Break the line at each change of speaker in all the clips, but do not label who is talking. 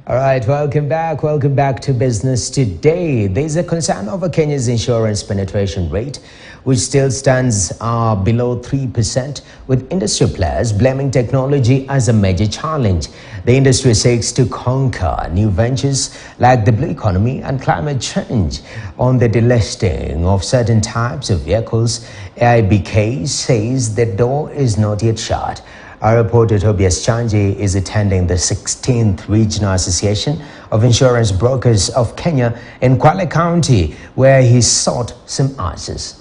All right, welcome back to Business Today. There's a concern over Kenya's insurance penetration rate, which still stands below 3%, with industry players blaming technology as a major challenge. The industry seeks to conquer new ventures like the blue economy and climate change. On the delisting of certain types of vehicles, AIBK says the door is not yet shut. Our reporter Tobias Chanji is attending the 16th Regional Association of Insurance Brokers of Kenya in Kwale County, where he sought some answers.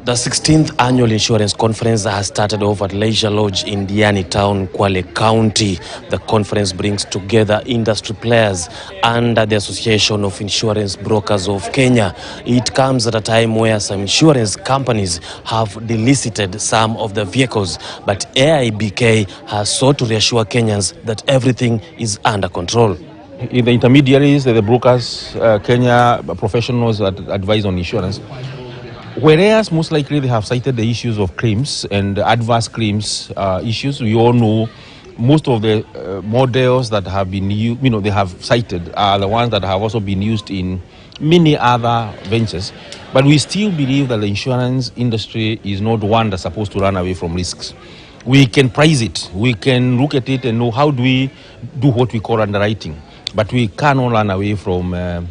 The 16th Annual Insurance Conference has started off at Leisure Lodge in Diani Town, Kwale County. The conference brings together industry players under the Association of Insurance Brokers of Kenya. It comes at a time where some insurance companies have delisted some of the vehicles, but AIBK has sought to reassure Kenyans that everything is under control.
In the intermediaries, the brokers, Kenya professionals advise on insurance. Whereas most likely they have cited the issues of claims and adverse claims issues. We all know most of the models that have been used, they have cited are the ones that have also been used in many other ventures. But we still believe that the insurance industry is not one that's supposed to run away from risks. We can price it, we can look at it and know how do we do what we call underwriting. But we cannot run away from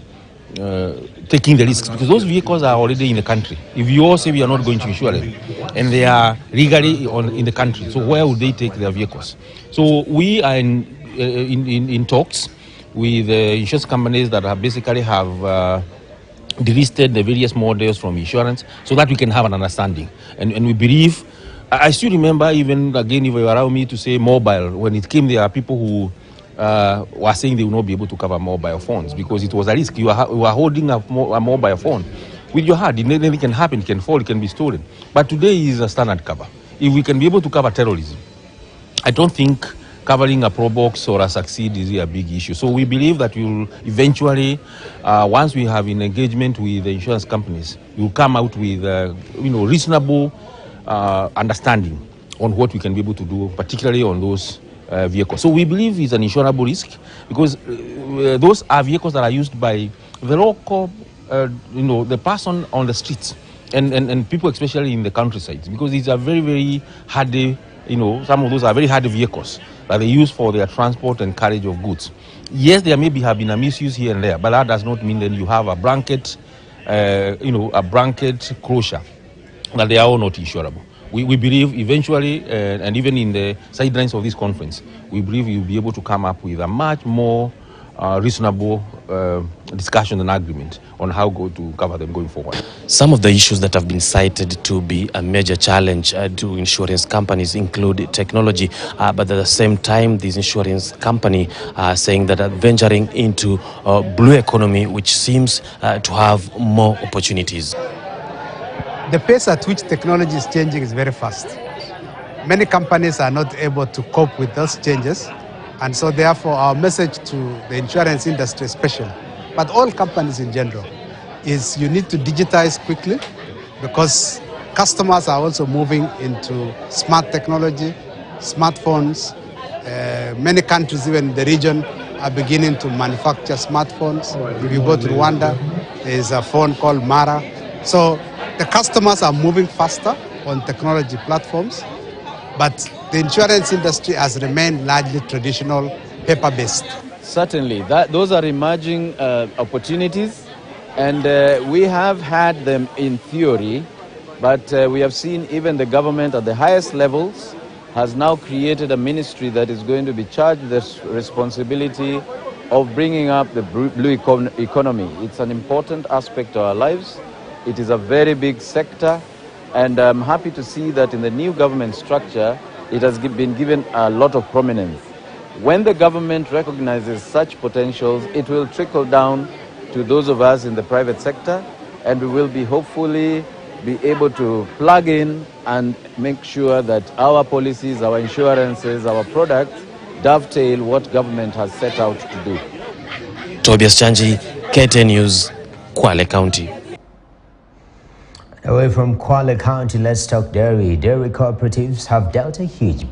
taking the risks, because those vehicles are already in the country. If you all say we are not going to insure them, and they are legally in the country, so where would they take their vehicles? So we are in talks with insurance companies that have basically have delisted the various models from insurance, so that we can have an understanding. And we believe, I still remember, even again, if you allow me to say mobile, when it came, there are people who were saying they will not be able to cover mobile phones because it was a risk. You are holding a mobile phone with your hand. Anything can happen, it can fall, it can be stolen. But today is a standard cover. If we can be able to cover terrorism, I don't think covering a Pro Box or a Succeed is a big issue. So we believe that we will eventually, once we have an engagement with the insurance companies, we will come out with reasonable understanding on what we can be able to do, particularly on those vehicles. So we believe it's an insurable risk because those are vehicles that are used by the local, the person on the streets and people, especially in the countryside, because these are very, very hardy, some of those are very hardy vehicles that they use for their transport and carriage of goods. Yes, there maybe have been a misuse here and there, but that does not mean that you have a blanket, a blanket closure that they are all not insurable. We believe eventually, and even in the sidelines of this conference, we believe we will be able to come up with a much more reasonable discussion and agreement on how to cover them going forward.
Some of the issues that have been cited to be a major challenge to insurance companies include technology, but at the same time, these insurance company are saying that venturing into blue economy, which seems to have more opportunities.
The pace at which technology is changing is very fast. Many companies are not able to cope with those changes, and so therefore our message to the insurance industry especially, but all companies in general, is you need to digitize quickly because customers are also moving into smart technology, smartphones. Many countries, even in the region, are beginning to manufacture smartphones. If you go to Rwanda, there is a phone called Mara. So the customers are moving faster on technology platforms, but the insurance industry has remained largely traditional, paper-based.
Certainly, those are emerging opportunities, and we have had them in theory, but we have seen even the government at the highest levels has now created a ministry that is going to be charged with the responsibility of bringing up the blue economy. It's an important aspect of our lives. It is a very big sector, and I'm happy to see that in the new government structure, it has been given a lot of prominence. When the government recognizes such potentials, it will trickle down to those of us in the private sector, and we will be hopefully be able to plug in and make sure that our policies, our insurances, our products dovetail what government has set out to do.
Tobias Chanji, KTN News, Kwale County.
Away from Kwale County, let's talk dairy. Dairy cooperatives have dealt a huge